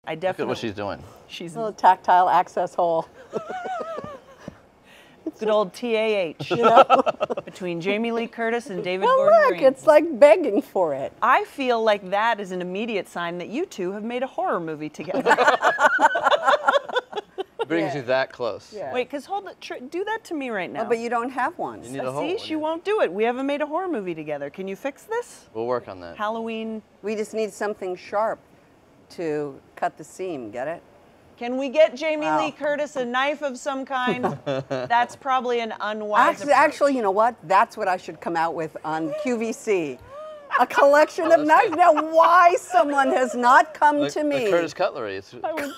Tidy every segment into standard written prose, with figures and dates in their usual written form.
I definitely. Look at what she's doing. She's a little tactile access hole. good old TAH. You know? Between Jamie Lee Curtis and David Well, Gordon look, Green. it's like begging for it. I feel like that is an immediate sign that you two have made a horror movie together. Brings you that close. Yeah. Wait, because hold it, do that to me right now. Oh, but you don't have one. You need a whole See, one, she yeah. won't do it. We haven't made a horror movie together. Can you fix this? We'll work on that. Halloween. We just need something sharp to cut the seam, get it? Can we get Jamie Wow. Lee Curtis a knife of some kind? That's probably an unwise Actually, you know what? That's what I should come out with on QVC. A collection of knives. Now, why someone has not come to me. The Curtis cutlery. It's, I would-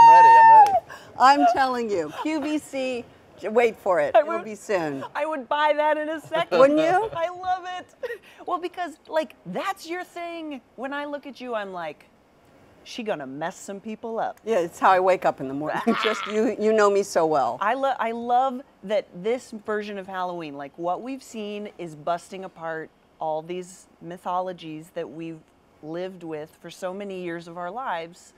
I'm ready. I'm telling you, QVC, wait for it. It'll be soon. I would buy that in a second. Wouldn't you? I love it. Well, because, like, that's your thing. When I look at you, I'm like, she gonna mess some people up. Yeah, it's how I wake up in the morning. Just you know me so well. I love that this version of Halloween, like what we've seen, is busting apart all these mythologies that we've lived with for so many years of our lives,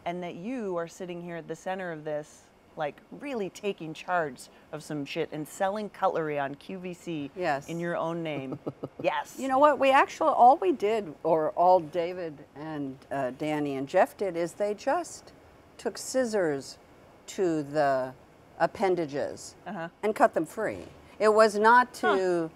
and that you are sitting here at the center of this, like really taking charge of some shit and selling cutlery on QVC Yes. in your own name. Yes. You know what? We actually, all we did, or all David and Danny and Jeff did, is they just took scissors to the appendages and cut them free. It was not to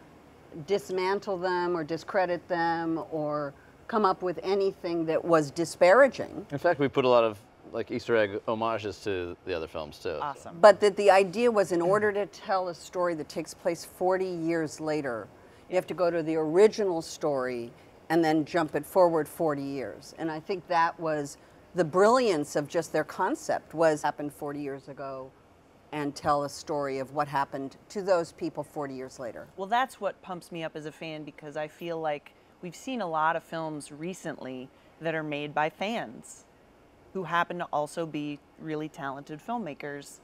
dismantle them or discredit them or come up with anything that was disparaging. In fact, we put a lot of like Easter egg homages to the other films too. Awesome. But that the idea was, in order to tell a story that takes place 40 years later, you have to go to the original story and then jump it forward 40 years. And I think that was the brilliance of just their concept, was happened 40 years ago and tell a story of what happened to those people 40 years later. Well, that's what pumps me up as a fan, because I feel like we've seen a lot of films recently that are made by fans who happen to also be really talented filmmakers,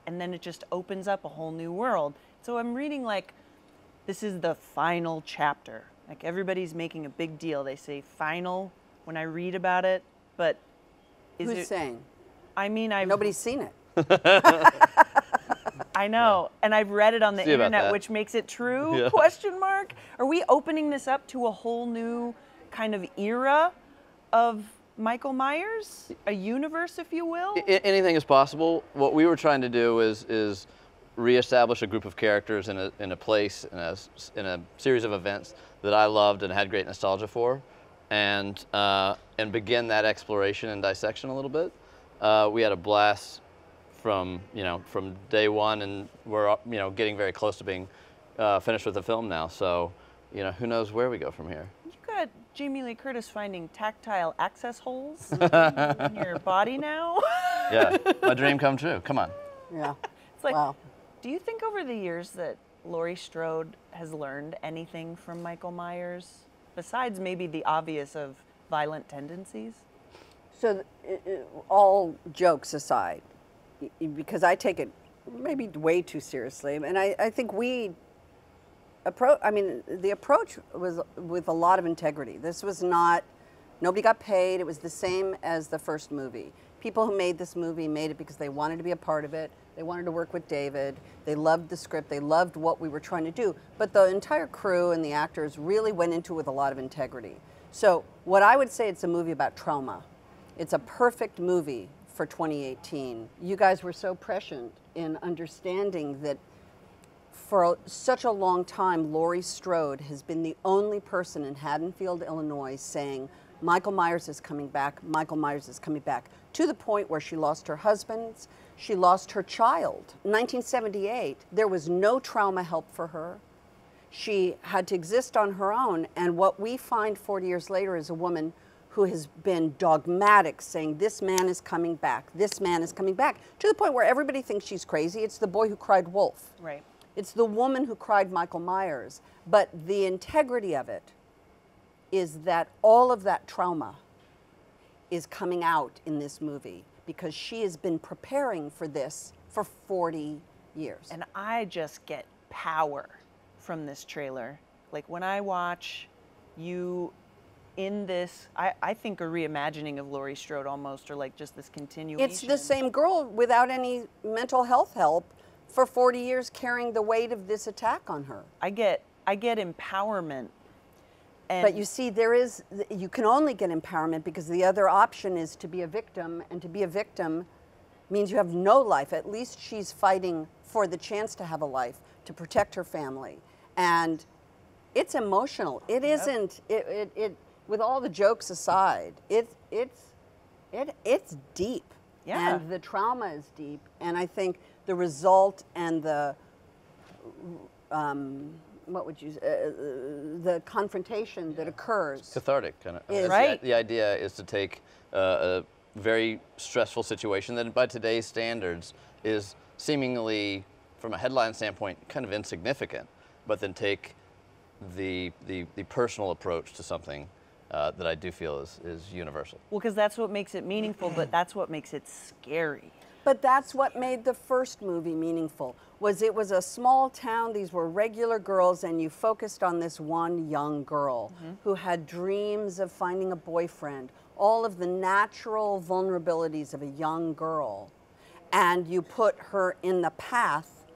and then it just opens up a whole new world. So I'm reading like, this is the final chapter. Like everybody's making a big deal. They say final when I read about it, but is Who's it, saying? I mean, Nobody's seen it. I know, and I've read it on the See about internet, that. which makes it true, Yeah. question mark? Are we opening this up to a whole new kind of era of Michael Myers? A universe, if you will? Anything is possible. What we were trying to do is reestablish a group of characters in a place, in a series of events that I loved and had great nostalgia for, and begin that exploration and dissection a little bit. We had a blast from day one, and we're getting very close to being finished with the film now. So who knows where we go from here. You got Jamie Lee Curtis finding tactile access holes in your body now? Yeah, my dream come true. Come on. Yeah. It's like, Wow. do you think over the years that Laurie Strode has learned anything from Michael Myers, besides maybe the obvious of violent tendencies? So, all jokes aside, because I take it maybe way too seriously, and I think the approach was with a lot of integrity. This was not, nobody got paid. It was the same as the first movie. People who made this movie made it because they wanted to be a part of it. They wanted to work with David. They loved the script. They loved what we were trying to do. But the entire crew and the actors really went into it with a lot of integrity. So what I would say, it's a movie about trauma. It's a perfect movie for 2018. You guys were so prescient in understanding that for such a long time, Laurie Strode has been the only person in Haddonfield, Illinois, saying, Michael Myers is coming back, Michael Myers is coming back, to the point where she lost her husband, she lost her child. In 1978, there was no trauma help for her. She had to exist on her own, and what we find 40 years later is a woman who has been dogmatic, saying, this man is coming back, this man is coming back, to the point where everybody thinks she's crazy. It's the boy who cried wolf. Right. It's the woman who cried Michael Myers. But the integrity of it is that all of that trauma is coming out in this movie, because she has been preparing for this for 40 years. And I just get power from this trailer. Like when I watch you in this, I think, a reimagining of Laurie Strode almost, or like just this continuation. It's the same girl without any mental health help for 40 years carrying the weight of this attack on her. I get empowerment. And But you see, you can only get empowerment because the other option is to be a victim, and to be a victim means you have no life. At least she's fighting for the chance to have a life, to protect her family. And it's emotional. It isn't, with all the jokes aside, it's deep. Yeah. And the trauma is deep. And I think the result and the, what would you, the confrontation that occurs. Cathartic, kind of. Right. The idea is to take a very stressful situation that by today's standards is seemingly, from a headline standpoint, kind of insignificant, but then take the personal approach to something that I do feel is universal. well, because that's what makes it meaningful, but that's what makes it scary. But that's what made the first movie meaningful, was it was a small town, these were regular girls, and you focused on this one young girl who had dreams of finding a boyfriend, all of the natural vulnerabilities of a young girl. And you put her in the path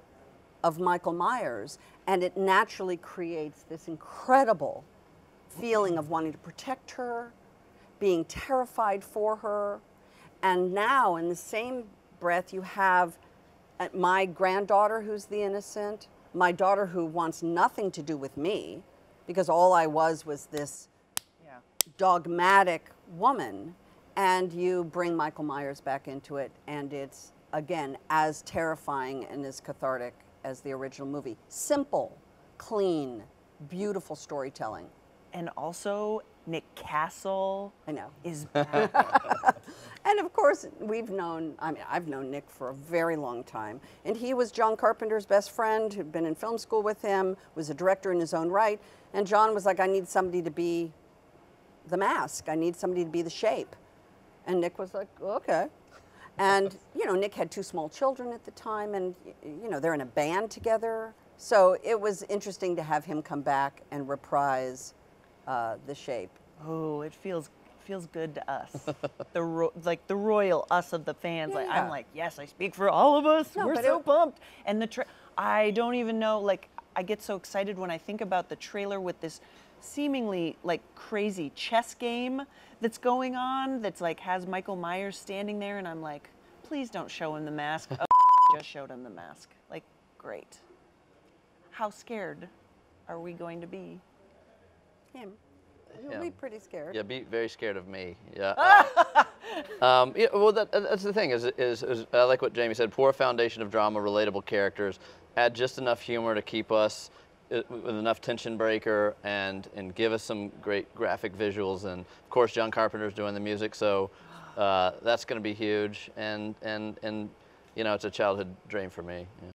of Michael Myers, and it naturally creates this incredible feeling of wanting to protect her, being terrified for her. And now, in the same breath, you have my granddaughter who's the innocent, my daughter who wants nothing to do with me, because all I was this dogmatic woman, and you bring Michael Myers back into it, and it's, again, as terrifying and as cathartic as the original movie. Simple, clean, beautiful storytelling. And also, Nick Castle I know. is back. And of course, I've known Nick for a very long time. And he was John Carpenter's best friend, who'd been in film school with him, was a director in his own right. And John was like, I need somebody to be the mask. I need somebody to be the shape. And Nick was like, okay. And, you know, Nick had 2 small children at the time, and, you know, they're in a band together. So it was interesting to have him come back and reprise the shape. Oh, it feels good to us. Like the royal us of the fans. Like Yeah. I'm like, yes, I speak for all of us. No, We're but so pumped. And I don't even know. Like I get so excited when I think about the trailer with this seemingly like crazy chess game that's going on. That's like has Michael Myers standing there, and I'm like, please don't show him the mask. Oh, just showed him the mask. Like, great. How scared are we going to be? Him. You'll be pretty scared. Yeah, be very scared of me. Yeah. Yeah, well, that's the thing. Is I like what Jamie said. Pour a foundation of drama, relatable characters, add just enough humor to keep us with enough tension breaker, and give us some great graphic visuals. And of course, John Carpenter's doing the music, so that's going to be huge. And you know, it's a childhood dream for me. Yeah.